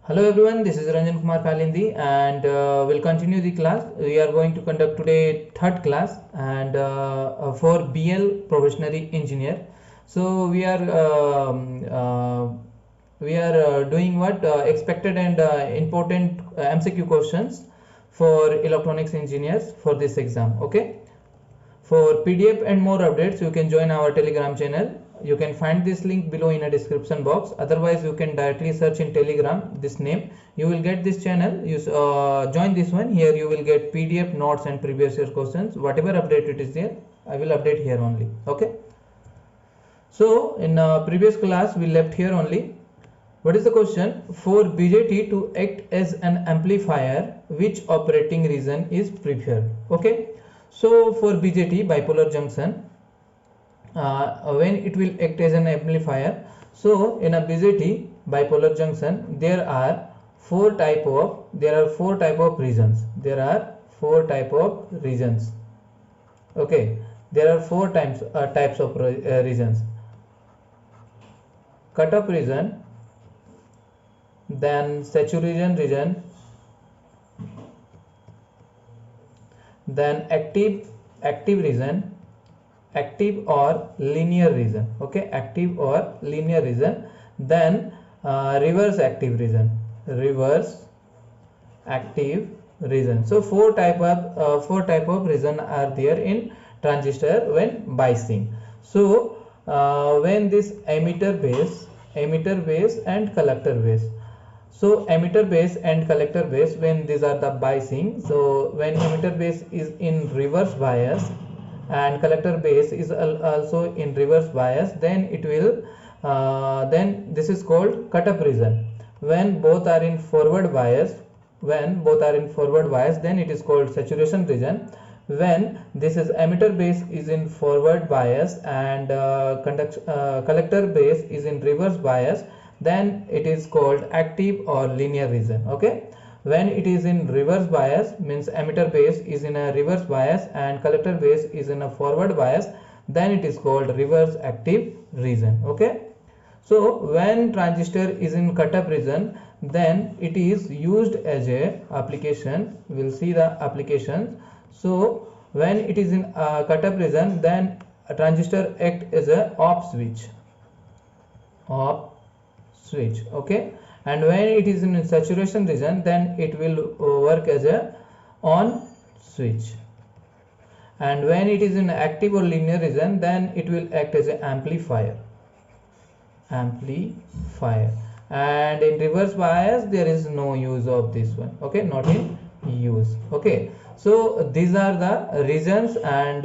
Hello everyone, this is Ranjan Kumar Kalindi and we'll continue the class. We are going to conduct today third class and for BL Professional Engineer. So we are doing what expected and important MCQ questions for electronics engineers for this exam. Okay. For PDF and more updates, you can join our Telegram channel. You can find this link below in a description box. Otherwise, you can directly search in Telegram this name. You will get this channel. You join this one. Here you will get PDF notes and previous year questions. Whatever update it is there, I will update here only. Okay. So in previous class, we left here only. What is the question? For BJT to act as an amplifier, which operating region is preferred? Okay. So for BJT, bipolar junction, when it will act as an amplifier, so in a BJT bipolar junction there are four type of regions. Okay, there are four types of regions: cut-off region, then saturation region, then active region, active or linear region. Okay, active or linear region, then reverse active region. So four type of region are there in transistor when biasing. So when this emitter base and collector base, so emitter base and collector base, when these are the biasing, so when emitter base is in reverse bias and collector base is also in reverse bias, then it will then this is called cut-off region. When both are in forward bias, then it is called saturation region. When this is emitter base is in forward bias and collector base is in reverse bias, then it is called active or linear region. Okay, when it is in reverse bias, means emitter base is in a reverse bias and collector base is in a forward bias, then it is called reverse active region. Okay, so when transistor is in cut-off region, then it is used as a application. We'll see the applications. So when it is in cut-off region, then a transistor act as a off switch. Okay, and when it is in saturation region, then it will work as a on switch, and when it is in active or linear region, then it will act as an amplifier. And in reverse bias there is no use of this one. Okay, not in use. Okay, so these are the regions and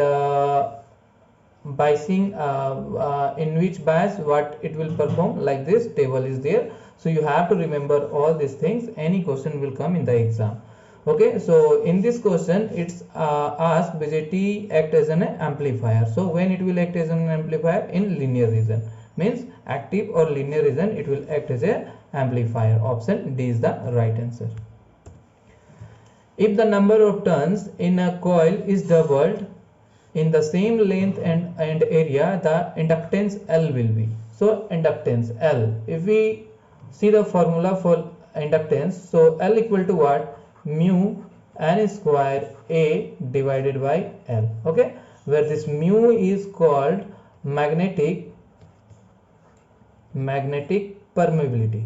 biasing, in which bias what it will perform, like this table is there. So you have to remember all these things. Any question will come in the exam. Okay, so in this question it's asked BJT act as an amplifier. So when it will act as an amplifier? In linear region, means active or linear region, it will act as a amplifier. Option D is the right answer. If the number of turns in a coil is doubled in the same length and area, the inductance L will be. So inductance L, if we see the formula for inductance, so L equal to what? Mu n square A divided by L. Okay, where this mu is called magnetic permeability.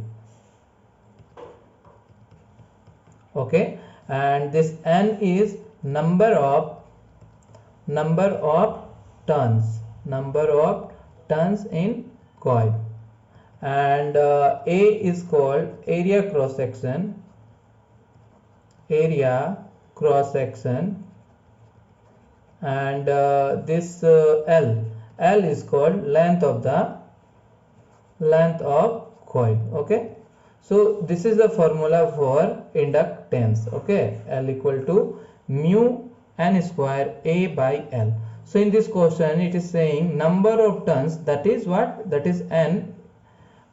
Okay, and this n is number of turns in coil, and A is called area cross section, and this L is called length of coil. Okay, so this is the formula for inductance. Okay, L equal to mu n square A by L. So in this question it is saying number of turns, that is what? That is n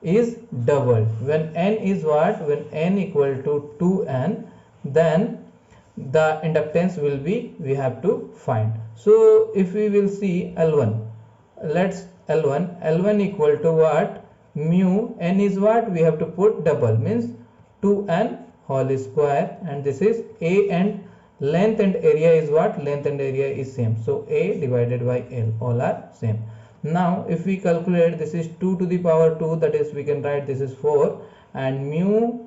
is doubled. When n is what? When n equal to 2n, then the inductance will be, we have to find. So if we will see L1, let's L1 equal to what? Mu n is what? We have to put double, means 2n whole square, and this is A, and length and area is what? Length and area is same, so A divided by L, all are same. Now if we calculate, this is 2 to the power 2, that is we can write this is 4, and mu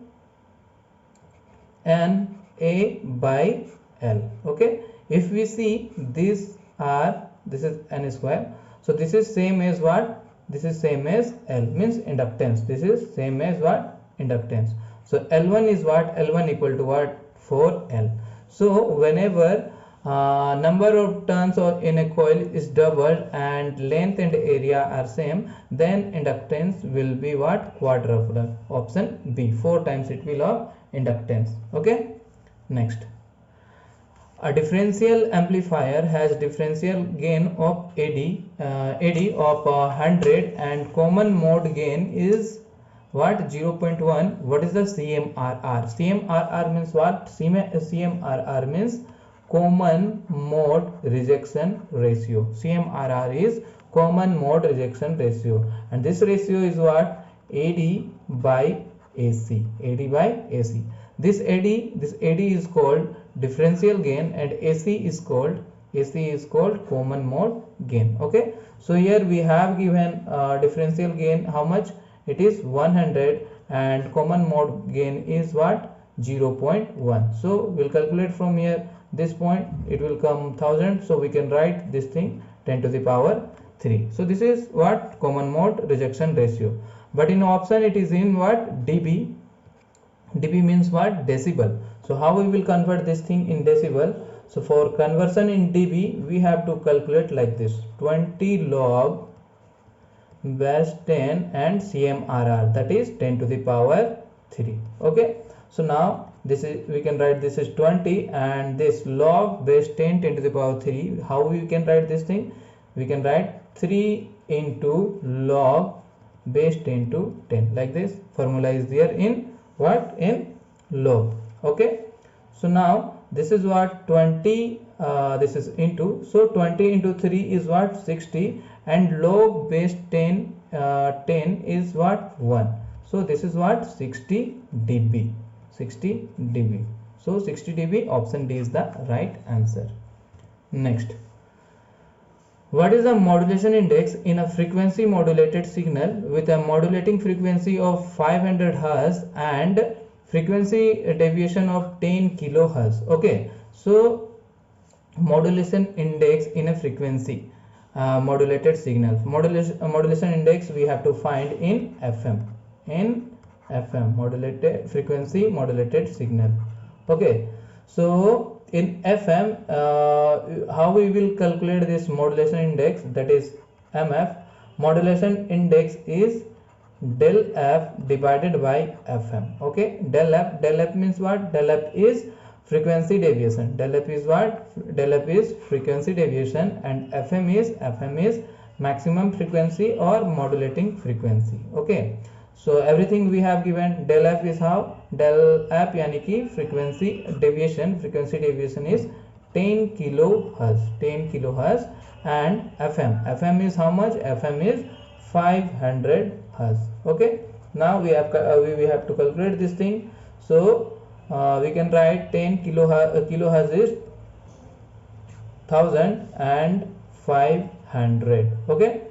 n A by L. Okay, if we see these are, this is n square, so this is same as what? This is same as L, means inductance. This is same as what? Inductance. So L1 is what? L1 equal to what? 4L. So whenever number of turns in a coil is doubled and length and area are same, then inductance will be what? Quadruple. Option B, 4 times it will have inductance. Okay, next. A differential amplifier has differential gain of AD of 100 and common mode gain is what? 0.1. What is the CMRR? CMRR means what? CMRR means common mode rejection ratio. CMRR is common mode rejection ratio, and this ratio is what? AD by AC. AD by AC. This AD is called differential gain, and AC is called common mode gain. Okay, so here we have given differential gain how much? It is 100, and common mode gain is what? 0.1. so we'll calculate from here. This point it will come 1000, so we can write this thing 10 to the power 3. So this is what? Common mode rejection ratio. But in option it is in what? dB. dB means what? Decibel. So how we will convert this thing in decibel? So for conversion in dB, we have to calculate like this: 20 log base 10 and CMRR, that is 10 to the power 3. Okay, so now this is, we can write this is 20, and this log base 10 to the power 3. How we can write this thing? We can write 3 into log base 10 to 10, like this. Formula is there in what? In log. Okay, so now this is what? 20, this is into, so 20 into 3 is what? 60, and log base 10 is what? 1. So this is what? 60 dB. 60 dB. So 60 dB, option D is the right answer. Next, what is the modulation index in a frequency modulated signal with a modulating frequency of 500 Hz and frequency deviation of 10 kilohertz? Okay, so modulation index in a frequency modulated signal. Modulation index we have to find in FM. In FM, modulated frequency modulated signal. Okay, so in FM, how we will calculate this modulation index? That is MF. Modulation index is del F divided by FM. Okay, del F means what? Del F is frequency deviation. Del F is what? Del F is frequency deviation, and FM is maximum frequency or modulating frequency. Okay, so everything we have given. Del F is how? Del F yani ki frequency deviation is 10 kilohertz, and FM is how much? FM is 500 Hz. Okay, now we have to calculate this thing. So we can write 10 kilohertz is 1000 and 500. Okay,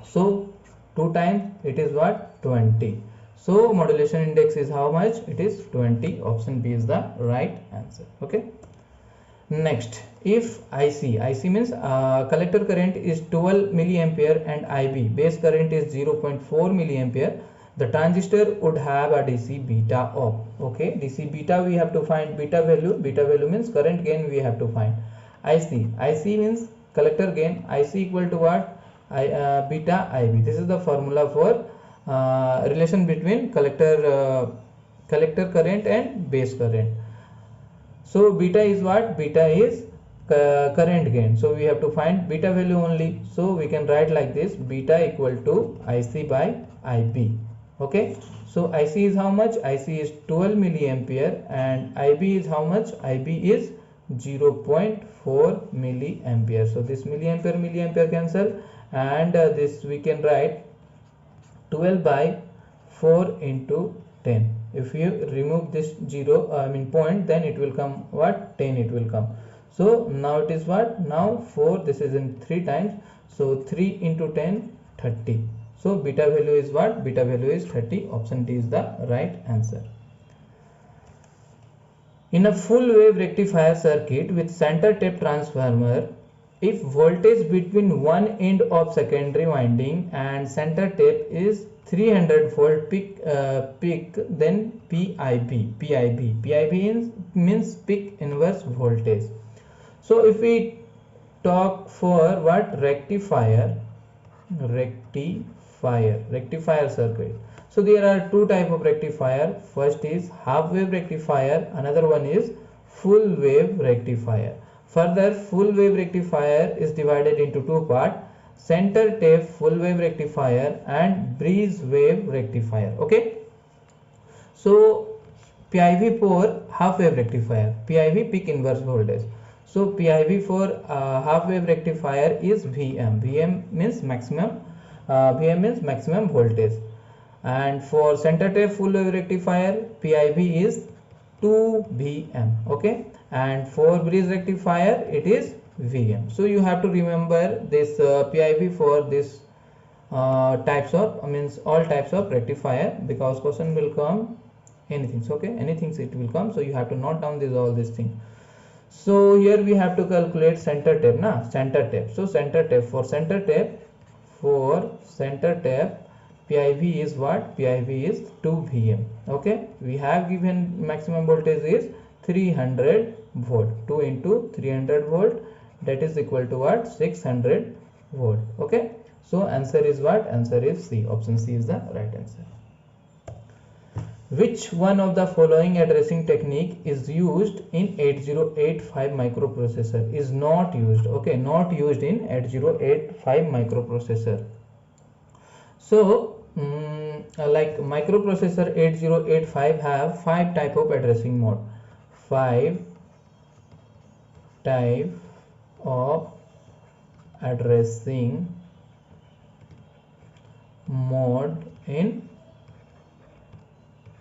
so 2 times it is what? 20. So modulation index is how much? It is 20. Option B is the right answer. Okay, next, if IC means collector current is 12 milliampere and IB base current is 0.4 milliampere, the transistor would have a DC beta of. Okay, DC beta we have to find. Beta value means current gain we have to find. IC means collector gain. IC equal to what? Beta IB. This is the formula for relation between collector current and base current. So beta is what? Beta is current gain. So we have to find beta value only. So we can write like this: beta equal to IC by IB. Okay, so IC is how much? IC is 12 milliampere, and IB is how much? IB is 0.4 milliampere. So this milliampere cancel, and this we can write 12 by 4 into 10. If you remove this 0 point, then it will come what? 10 it will come. So now it is what? Now 4, this is in 3 times, so 3 into 10, 30. So beta value is what? Beta value is 30. Option D is the right answer. In a full wave rectifier circuit with center tape transformer, if voltage between one end of secondary winding and center tape is 300 volt peak, then PIB means peak inverse voltage. So if we talk for what? Rectifier circuit. So there are two type of rectifier. First is half wave rectifier, another one is full wave rectifier. Further, full wave rectifier is divided into two parts: center tape full wave rectifier and breeze wave rectifier. Okay, so PIV for half wave rectifier, PIV peak inverse voltage. So PIV for half wave rectifier is VM. VM means maximum voltage. And for center tape full wave rectifier, PIV is 2 VM. Okay, and for breeze rectifier it is VM. So you have to remember this PIV for this types of all types of rectifier, because question will come anything. Okay, anything it will come, so you have to note down all these things. So here we have to calculate center tape center tape. So center tape, for center tape PIV is what? PIV is 2 VM. Okay, we have given maximum voltage is 300 volt. 2 into 300 volt, that is equal to what? 600 volt. Okay, so answer is what? Answer is C. Option C is the right answer. Which one of the following addressing technique is used in 8085 microprocessor? Is not used. Okay, not used in 8085 microprocessor. So like microprocessor 8085 have 5 type of addressing mode. 5 type of addressing mode in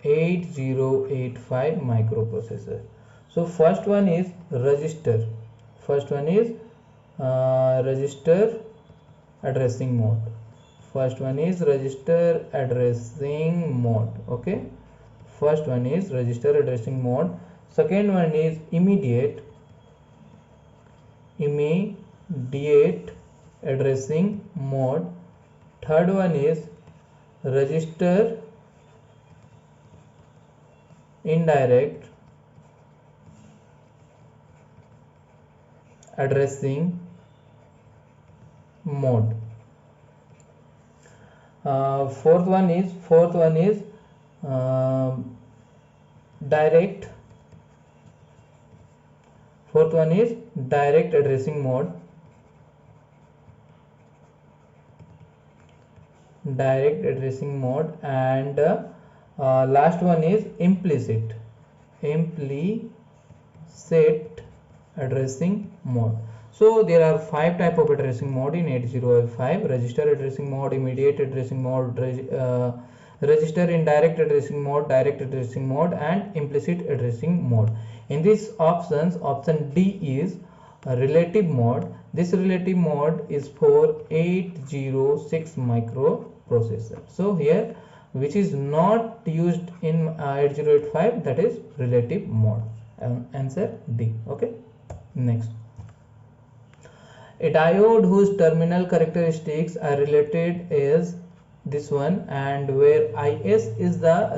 8085 microprocessor. So first one is register. Register addressing mode. First one is register addressing mode. Okay, first one is register addressing mode. Second one is immediate addressing mode. Third one is register indirect addressing mode. Fourth one is direct. Fourth one is direct addressing mode. And last one is implicit addressing mode. So there are 5 type of addressing mode in 8085: register addressing mode, immediate addressing mode, register indirect addressing mode, direct addressing mode, and implicit addressing mode. In these options, option D is relative mode. This relative mode is for 806 microprocessor. So here, which is not used in 8085, that is relative mode. Answer D. Okay, next. A diode whose terminal characteristics are related is this one, and where Is is the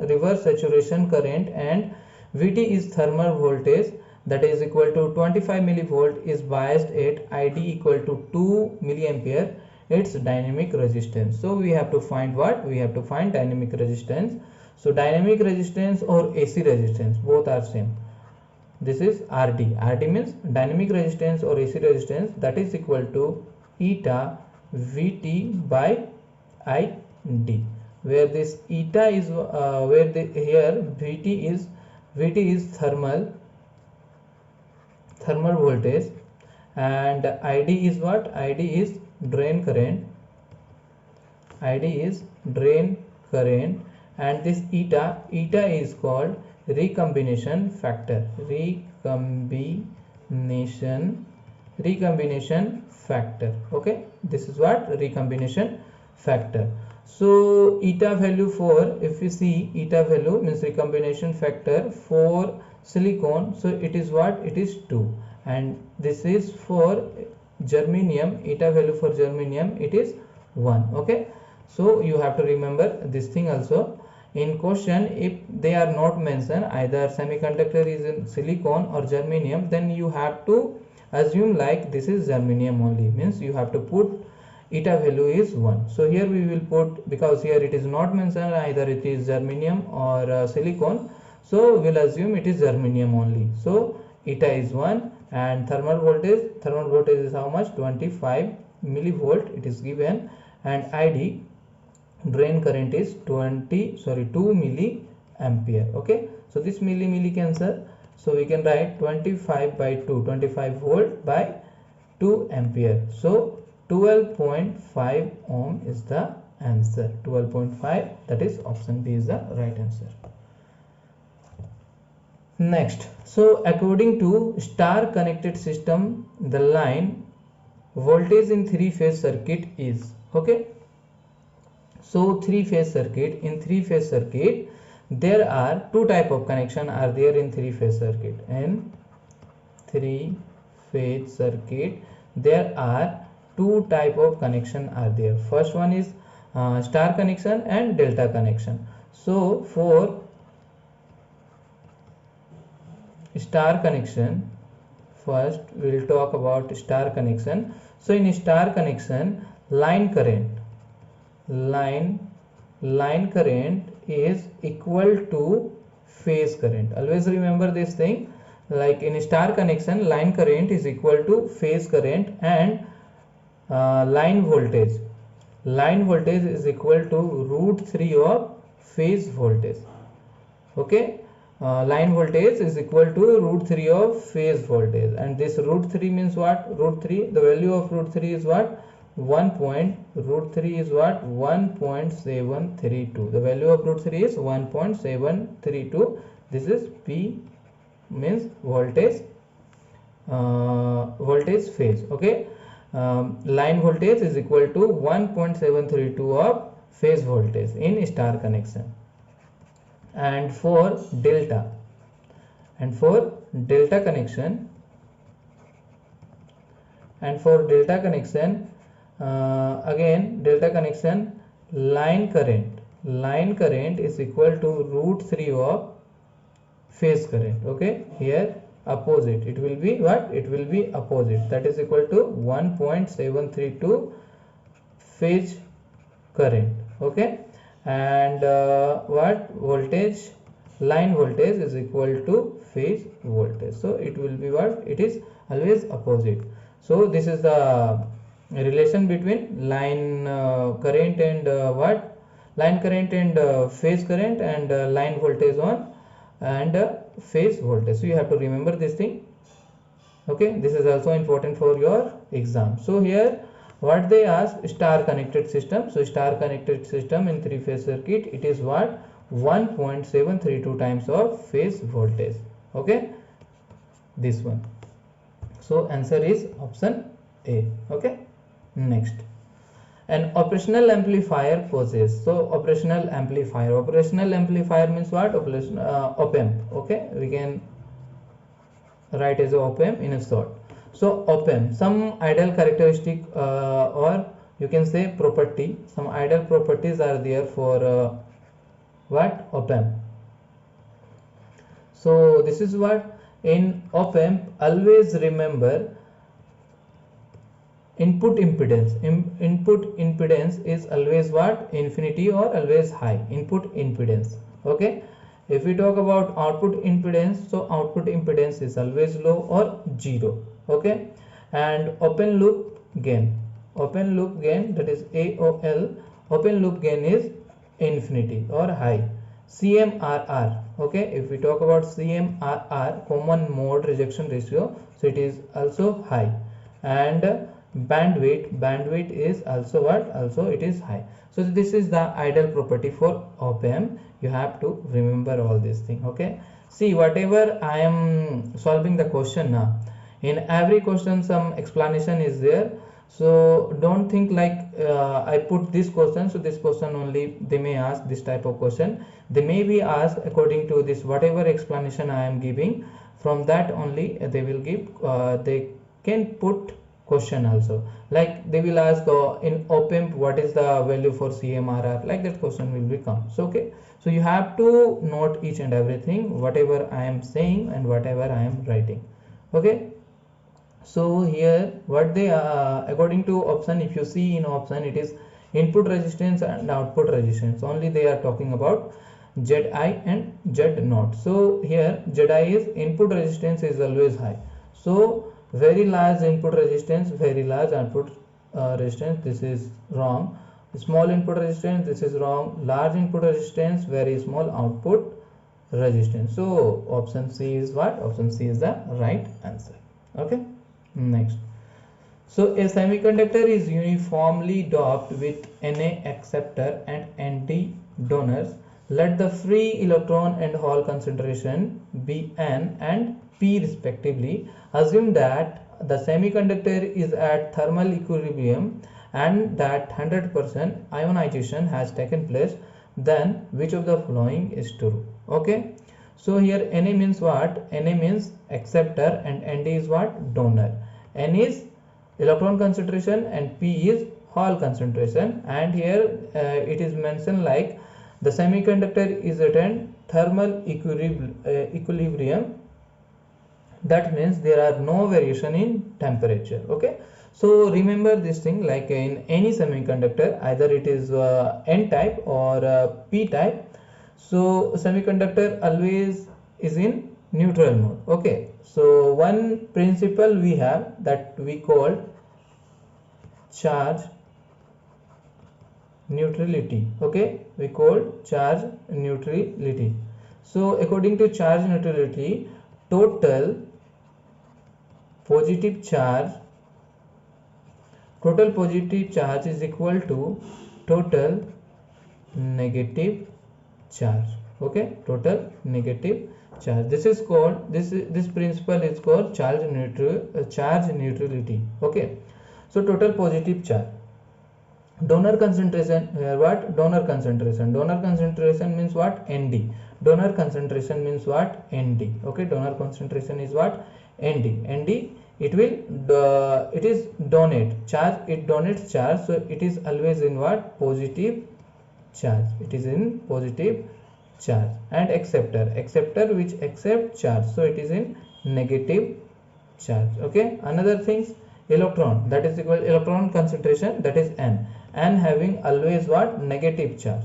reverse saturation current, and Vt is thermal voltage, that is equal to 25 millivolt, is biased at Id equal to 2 milliampere. Its dynamic resistance. So we have to find what? We have to find dynamic resistance. So dynamic resistance or AC resistance, both are same. This is RD. RD means dynamic resistance or AC resistance, that is equal to eta Vt by Id, where this eta is here Vt is thermal voltage, and Id is what? Id is drain current. id is drain current, and this eta is called recombination factor. Recombination factor. Okay, this is what recombination factor. So eta value for, if you see eta value means recombination factor for silicon, so it is what, it is 2, and this is for germanium, eta value for germanium it is 1. Okay, so you have to remember this thing also. In question, if they are not mentioned, either semiconductor is in silicon or germanium, then you have to assume like this is germanium only, means you have to put eta value is 1. So here we will put, because here it is not mentioned either it is germanium or silicon, so we will assume it is germanium only. So eta is 1, and thermal voltage is how much, 25 millivolt it is given, and id drain current is 2 milliampere. Okay, so this milli cancel, so we can write 25 by 2, 25 volt by 2 ampere. So 12.5 ohm is the answer. 12.5, that is option B is the right answer. Next, so according to star connected system, the line voltage in three-phase circuit is, okay, so three-phase circuit, in three-phase circuit there are two type of connection are there in three-phase circuit. In three-phase circuit there are two type of connection are there. First one is star connection and delta connection. So for star connection, first we will talk about star connection. So in star connection, line current is equal to phase current. Always remember this thing, like in star connection line current is equal to phase current, and line voltage is equal to √3 of phase voltage. Okay, line voltage is equal to √3 of phase voltage, and this √3 means what, √3, the value of √3 is what, √3 is what, 1.732. the value of √3 is 1.732. this is P, means voltage phase. Okay, line voltage is equal to 1.732 of phase voltage in star connection. And for delta connection, again delta connection, line current is equal to √3 of phase current. Okay, here opposite, it will be what, it will be opposite, that is equal to 1.732 phase current. Okay, and what voltage, line voltage is equal to phase voltage, so it will be what, it is always opposite. So this is the relation between line current and what, line current and phase current, and line voltage on and phase voltage. So you have to remember this thing. Okay, this is also important for your exam. So here what they ask, star connected system. So star connected system in three-phase circuit, it is what, 1.732 times of phase voltage. Okay, this one. So answer is option A. Okay, next, an operational amplifier possess. So operational amplifier means what, op-amp. Okay, we can write as a op-amp in a short. So op-amp, some ideal characteristic or you can say property, some ideal properties are there for what, op-amp. So this is what, in op-amp always remember input impedance. Input impedance is always what, infinity or always high, input impedance. Okay, if we talk about output impedance, so output impedance is always low or 0. Okay, and open loop gain, that is AOL, open loop gain is infinity or high. CMRR, okay, if we talk about CMRR, common mode rejection ratio, so it is also high. And bandwidth is also what, also it is high. So this is the ideal property for op-amp. You have to remember all these things. Okay, see, whatever I am solving the question now, in every question some explanation is there. So don't think like I put this question, so this question only they may ask this type of question. They may be asked according to this whatever explanation I am giving, from that only they will give, they can put question also. Like they will ask in op-amp what is the value for CMRR, like that question will become. So okay, so you have to note each and everything whatever I am saying and whatever I am writing. Okay, so here what they according to option, if you see in option, it is input resistance and output resistance only they are talking about, Zi and Z0. So here Zi is input resistance is always high, so very large input resistance, very large output resistance, this is wrong. Small input resistance, this is wrong. Large input resistance, very small output resistance. So option C is what, option C is the right answer. Okay, next. So a semiconductor is uniformly doped with Na acceptor and Nd donors. Let the free electron and hole concentration be N and P respectively. Assume that the semiconductor is at thermal equilibrium and that 100% ionization has taken place. Then which of the following is true? Okay, so here Na means what? Na means acceptor and Nd is what? Donor. N is electron concentration and P is hole concentration, and here it is mentioned like the semiconductor is at thermal equilibrium. That means there are no variation in temperature. Okay, so remember this thing, like in any semiconductor, either it is N type or P type, so semiconductor always is in neutral mode. Okay, so one principle we have that we called charge neutrality. Okay, we call charge neutrality. So according to charge neutrality, total positive charge is equal to total negative charge. Okay, total negative charge, this is called, this principle is called charge neutrality. Okay, so total positive charge. Donor concentration, here what? Donor concentration means what? Nd. Donor concentration means what? Nd. Okay, donor concentration is what? Nd. It will it is donate charge, it donates charge, so it is always in what? Positive charge, it is in positive charge. And acceptor which accept charge, so it is in negative charge. Okay, another things, electron, that is equal electron concentration, that is N having always what? Negative charge,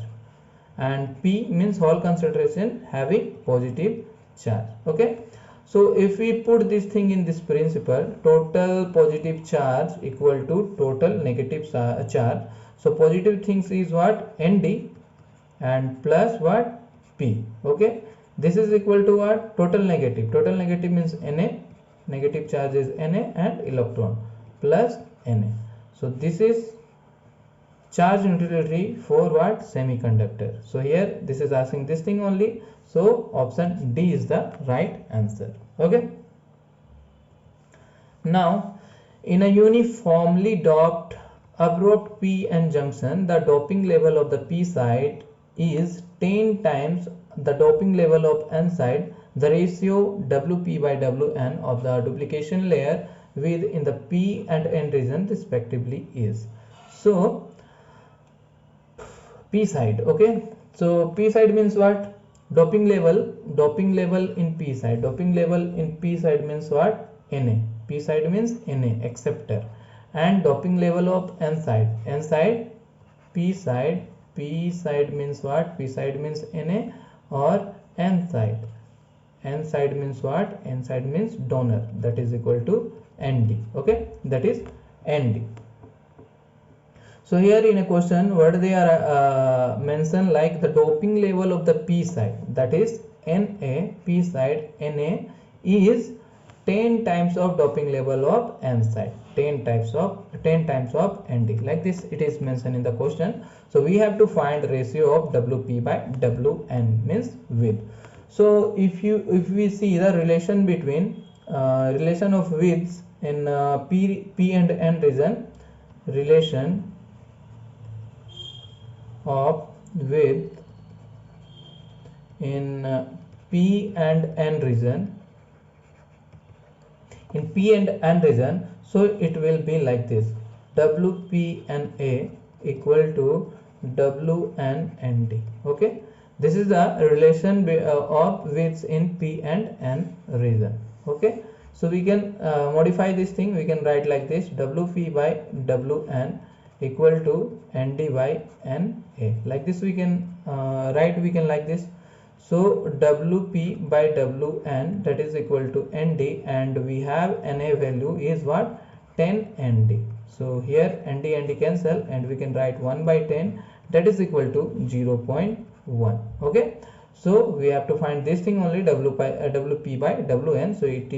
and P means hole concentration having positive charge. Okay, so if we put this thing in this principle, total positive charge equal to total negative charge, so positive things is what? Nd and plus what? P. Okay, this is equal to what? Total negative means Na, negative charge is Na and electron plus Na. So this is charge neutrality for what? Semiconductor. So here this is asking this thing only, so option D is the right answer. Okay, now in a uniformly doped abrupt p-n junction, the doping level of the p side is 10 times the doping level of n side. The ratio Wp by Wn of the duplication layer within the p and n region respectively is. So p side. Okay, so p side means what? Doping level in p side, means what? Na. P side means Na, acceptor, and doping level of n side, p side means what? P side means Na, or n side means what? N side means donor, that is equal to Nd. Okay, that is Nd. So here in a question, what they are mentioned like the doping level of the p side, that is Na, p side Na is 10 times of doping level of N side, 10 times of ND, like this it is mentioned in the question. So we have to find ratio of WP by WN, means width. So if we see the relation between relation of widths in P and N region, relation of width in P and N region, in P and N region, so it will be like this: WPNA equal to WNND. Okay, this is the relation of widths in P and N region. Okay, so we can modify this thing. We can write like this: WP by WN equal to ND by NA. Like this we can write. We can like this. So WP by WN, that is equal to ND, and we have NA value is what? 10 ND. So here ND cancel, and we can write 1 by 10, that is equal to 0.1. Okay, so we have to find this thing only, WP by WN. So it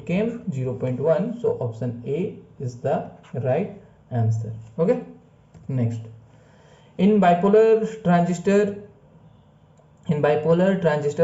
came 0.1. So option A is the right answer. Okay, next, in bipolar transistor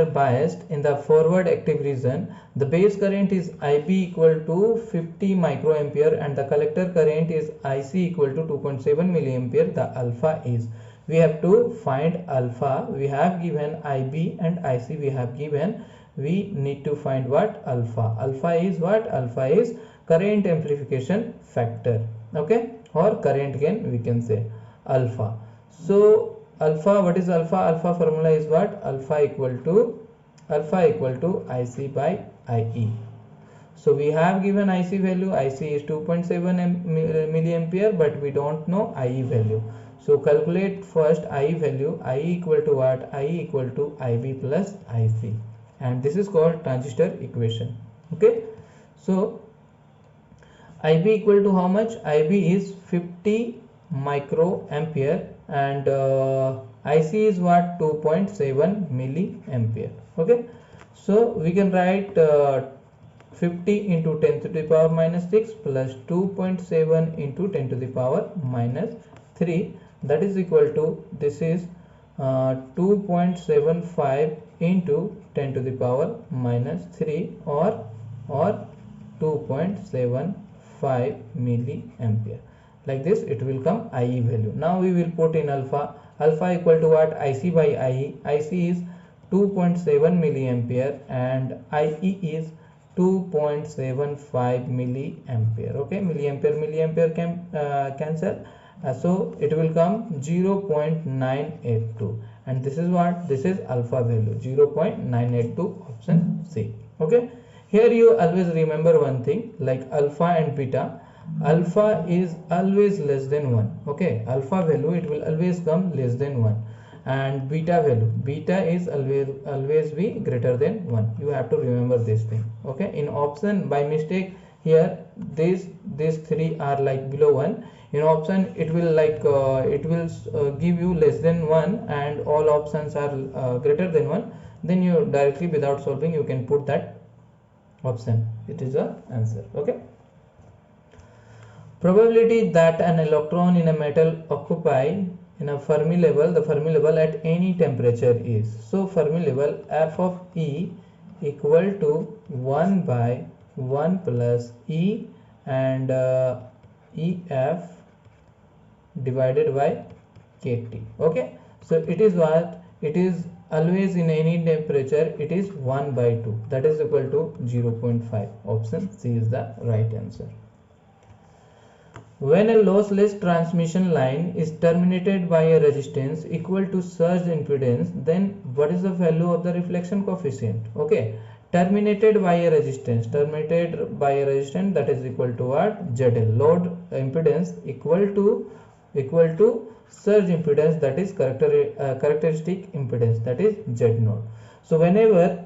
biased in the forward active region, the base current is IB equal to 50 microampere and the collector current is IC equal to 2.7 milliampere. The alpha is, we have to find alpha. We have given IB and IC we have given. We need to find what? Alpha. Alpha is what? Alpha is current amplification factor. Okay, or current gain we can say alpha. So alpha, what is alpha? Alpha formula is what? Alpha equal to IC by IE. So we have given IC value. IC is 2.7 milliampere, but we don't know IE value. So calculate first IE value. IE equal to what? IE equal to IB plus IC, and this is called transistor equation. Okay, so IB equal to how much? IB is 50 microampere and IC is what? 2.7 milliampere. Okay, so we can write 50 into 10 to the power minus 6 plus 2.7 into 10 to the power minus 3, that is equal to, this is 2.75 into 10 to the power minus 3 or 2.75 milliampere. Like this it will come IE value. Now we will put in alpha. Alpha equal to what? IC by IE. IC is 2.7 milliampere and IE is 2.75 milliampere. Okay, milliampere can cancel. So it will come 0.982, and this is what? This is alpha value, 0.982, option C. Okay, here you always remember one thing, like alpha and beta. Alpha is always less than 1. Okay, alpha value it will always come less than 1, and beta value, beta is always be greater than 1. You have to remember this thing. Okay, in option by mistake here these three are like below 1. In option it will like give you less than 1 and all options are greater than 1. Then you directly without solving you can put that option. It is the answer. Okay. Probability that an electron in a metal occupy in a Fermi level, the Fermi level at any temperature is. So Fermi level F of E equal to 1 by 1 plus E and EF divided by KT. Okay, so it is what? It is always in any temperature it is 1 by 2, that is equal to 0.5. Option C is the right answer. When a lossless transmission line is terminated by a resistance equal to surge impedance, then what is the value of the reflection coefficient? Okay, terminated by a resistance, that is equal to what? ZL, load impedance equal to surge impedance, that is characteristic impedance, that is Z node. So whenever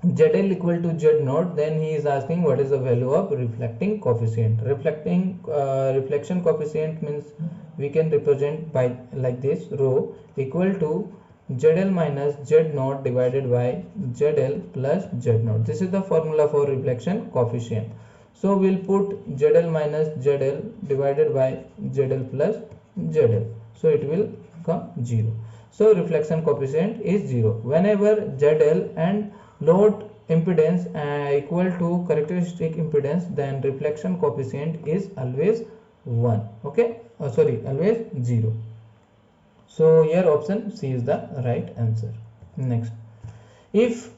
ZL equal to Z node, then he is asking what is the value of reflecting coefficient. Reflection coefficient means we can represent by like this, rho equal to ZL minus Z naught divided by ZL plus Z naught. This is the formula for reflection coefficient. So we'll put ZL minus ZL divided by ZL plus ZL. So it will become 0. So reflection coefficient is 0. Whenever ZL and load impedance equal to characteristic impedance, then reflection coefficient is always 1. Okay, always 0. So here option C is the right answer. Next, if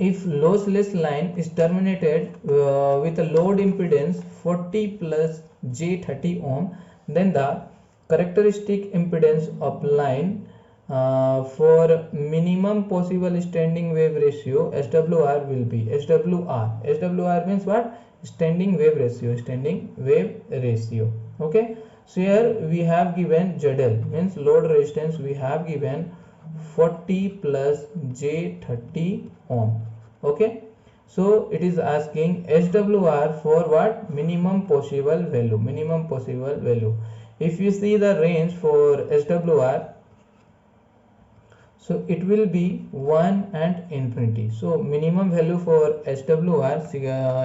lossless line is terminated with a load impedance 40 plus J30 ohm, then the characteristic impedance of line for minimum possible standing wave ratio SWR will be SWR. SWR means what? Standing wave ratio. Okay. So here we have given ZL means load resistance, we have given 40 plus J30 ohm. Okay. So it is asking SWR for what? Minimum possible value. If you see the range for SWR, so it will be 1 and infinity. So minimum value for SWR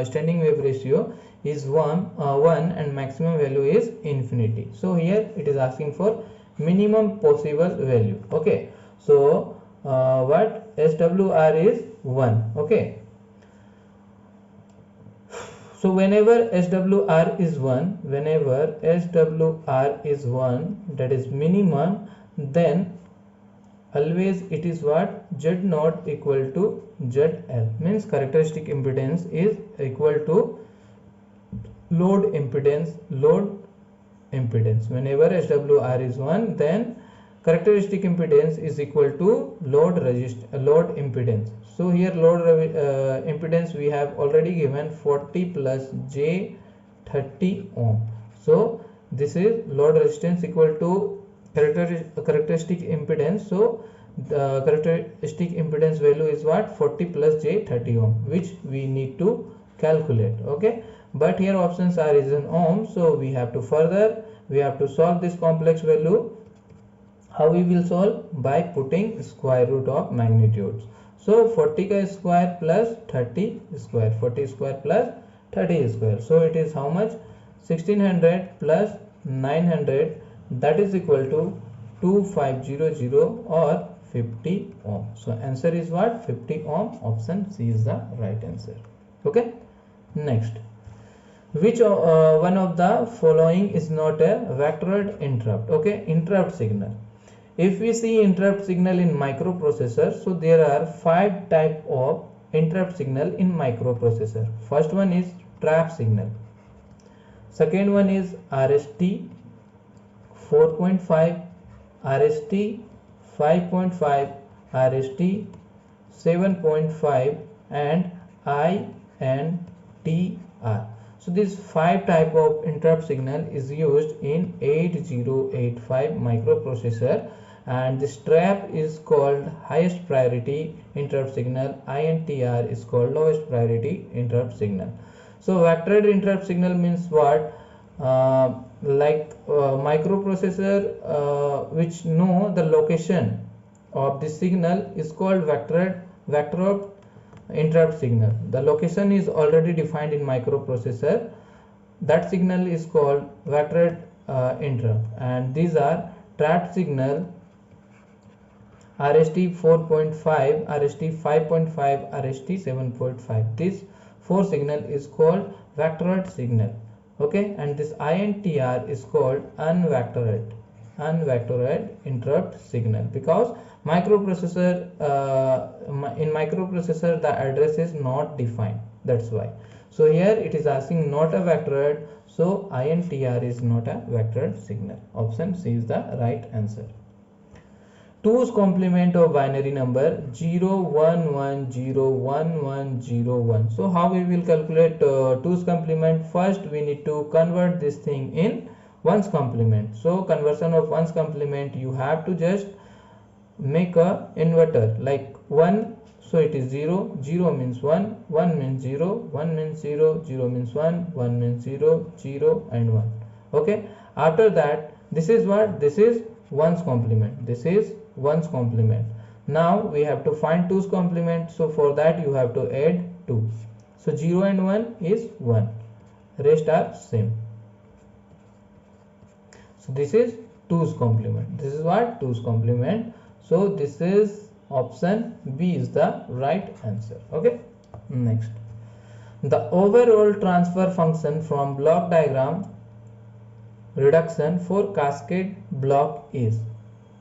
standing wave ratio is 1 and maximum value is infinity. So here it is asking for minimum possible value. Okay. So what SWR is 1. Okay. So whenever SWR is 1, that is minimum, then always it is what? Z naught equal to ZL, means characteristic impedance is equal to load impedance. Whenever SWR is 1, then characteristic impedance is equal to load impedance. So here load impedance we have already given 40 plus J30 ohm. So this is load resistance equal to characteristic impedance. So the characteristic impedance value is what? 40 plus J30 ohm, which we need to calculate. Okay, but here options are is in ohm, so we have to solve this complex value. How we will solve? By putting square root of magnitudes. So 40 square plus 30 square, 40 square plus 30 square. So it is how much? 1600 plus 900, that is equal to 2500 or 50 ohm. So answer is what? 50 ohm. Option C is the right answer. Okay. Next, which one of the following is not a vectored interrupt? Okay, interrupt signal. If we see interrupt signal in microprocessor, so there are 5 type of interrupt signal in microprocessor. First one is trap signal. Second one is RST 4.5, RST 5.5, RST 7.5 and INTR. So this 5 type of interrupt signal is used in 8085 microprocessor, and this trap is called highest priority interrupt signal. INTR is called lowest priority interrupt signal. So vectored interrupt signal means what? Microprocessor which know the location of the signal is called vectored interrupt signal. The location is already defined in microprocessor. That signal is called vectored interrupt, and these are trapped signal RST 4.5, RST 5.5, RST 7.5. This 4 signal is called vectored signal. Okay, and this INTR is called unvectored interrupt signal, because microprocessor in microprocessor the address is not defined, that's why. So here it is asking not a vectored, so INTR is not a vectored signal. Option C is the right answer. 2's complement of binary number 011011101. So how we will calculate 2's complement? First we need to convert this thing in 1's complement. So conversion of 1's complement, you have to just make a inverter like 1. So it is 0, 0 means 1, 1 means 0, 1 means 0, 0 means 1, 1 means 0, 0 and 1. Okay, after that this is what? This is 1's complement. This is 1's complement. Now we have to find 2's complement. So for that you have to add 2. So 0 and 1 is 1. Rest are same. So this is 2's complement. This is what? 2's complement. So this is option B is the right answer. Okay. Next. The overall transfer function from block diagram reduction for cascade block is.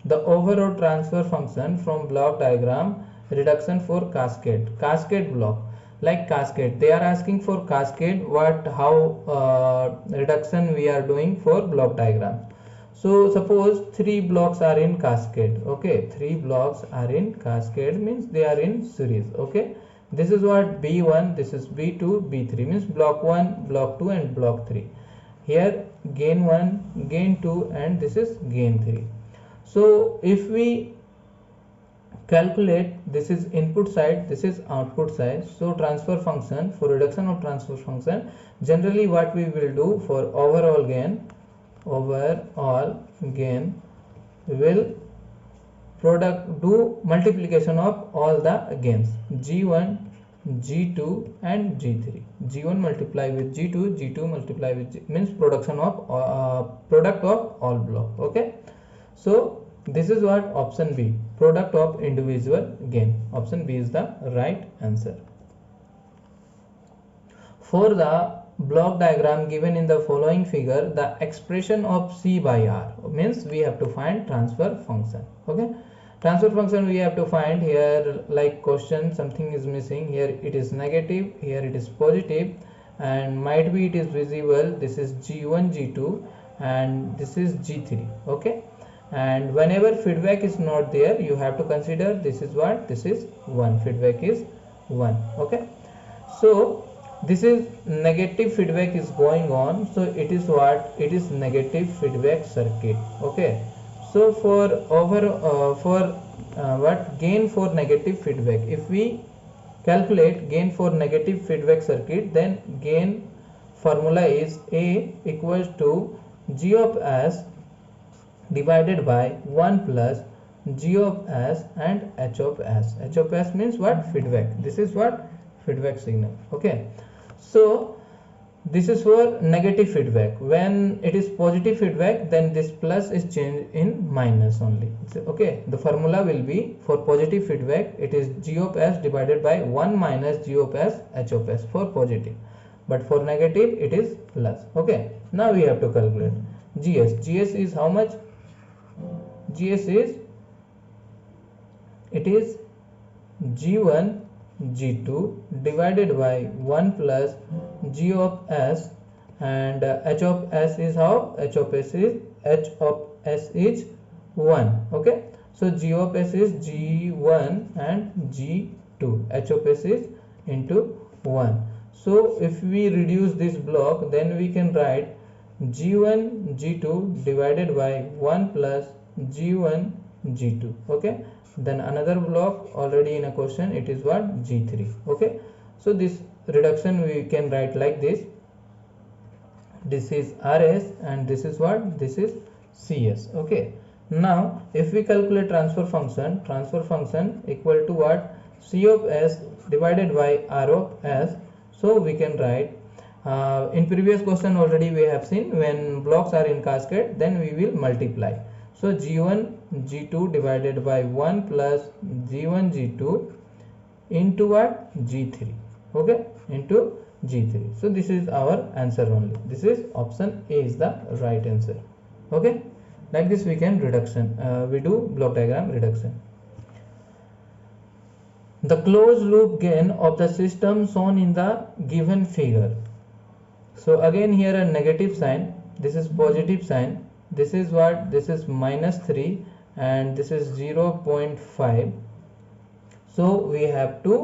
The overall transfer function from block diagram reduction for cascade block, like cascade. They are asking for cascade, how reduction we are doing for block diagram. So suppose 3 blocks are in cascade. Okay, 3 blocks are in cascade means they are in series. Okay, this is what B1, this is B2, B3 means block 1, block 2 and block 3. Here gain 1, gain 2 and this is gain 3. So if we calculate, this is input side, this is output side. So transfer function, for reduction of transfer function, generally what we will do for overall gain, we will do multiplication of all the gains, G1, G2 and G3. G1 multiply with G2, G2 multiply with G, means product of all block. Okay, so this is what option B, product of individual gain. Option B is the right answer. For the block diagram given in the following figure, the expression of C by R means we have to find transfer function. Okay, transfer function we have to find here, like question something is missing here, it is negative, here it is positive, and might be it is visible. This is G1, G2 and this is G3. Okay, and whenever feedback is not there, you have to consider this is what, this is 1, feedback is 1. Okay, so this is negative feedback is going on, so it is what, it is negative feedback circuit. Okay, so for what gain for negative feedback, if we calculate gain for negative feedback circuit, then gain formula is A equals to G of S divided by 1 plus G of S and H of S. H of S means what, feedback. This is what, feedback signal. Okay, so this is for negative feedback. When it is positive feedback, then this plus is changed in minus only. Okay, the formula will be for positive feedback, it is G of S divided by 1 minus G of S H of S for positive, but for negative it is plus. Okay, now we have to calculate GS. GS is how much? GS is, it is G1 G2 divided by 1 plus G of S, and H of S is how? H of S is 1. Okay, so G of S is G1 and G2. H of S is into 1. So if we reduce this block, then we can write G1 G2 divided by 1 plus G1 G2. Okay, then another block already in a question, it is what, G3. Okay, so this reduction we can write like this. This is RS and this is what, this is CS. Okay, now if we calculate transfer function equal to what, C of S divided by R of S. So we can write, in previous question already we have seen, when blocks are in cascade, then we will multiply. So G1 G2 divided by 1 plus G1 G2 into what, G3. Okay, into G3. So this is our answer only. This is option A is the right answer. Okay, like this we can reduction, we do block diagram reduction. The closed loop gain of the system shown in the given figure. So again here a negative sign, this is positive sign, this is what, this is minus 3 and this is 0.5. so we have to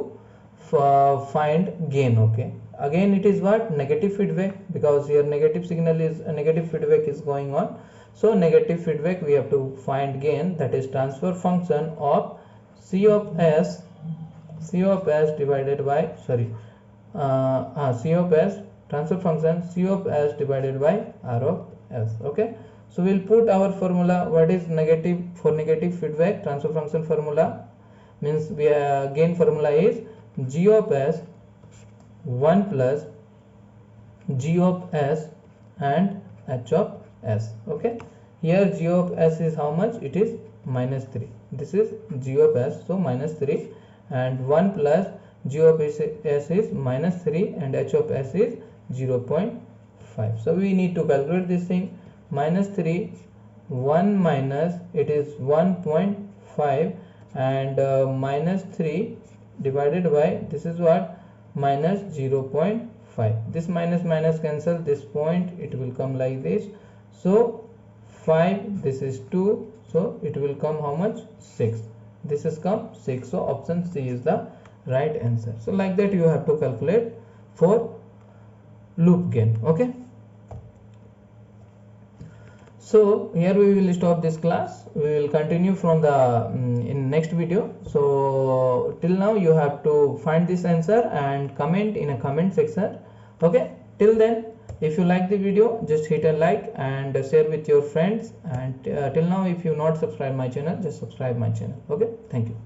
find gain. Okay, again it is what, negative feedback, because here negative signal is negative feedback is going on. So negative feedback we have to find gain, that is transfer function of C of S divided by C of S, transfer function C of S divided by R of S. Okay, So we'll put our formula. What is negative? For negative feedback transfer function formula means we gain formula is g of s 1 plus g of s and h of s. Okay, here g of s is how much? It is minus 3. This is g of s, so minus 3, and 1 plus g of s is minus 3 and h of s is 0.5. So we need to calculate this thing. Minus 3, 1 minus, it is 1.5, and minus 3 divided by, this is what, minus 0.5. This minus minus cancel, this point it will come like this. So 5, this is 2, so it will come how much? 6. This has come 6. So option C is the right answer. So like that you have to calculate for loop gain. Okay, so here we will stop this class. We will continue from the in next video. So till now you have to find this answer and comment in a comment section. Okay, till then, if you like the video, just hit a like and share with your friends, and till now if you not subscribe my channel, just subscribe my channel. Okay, thank you.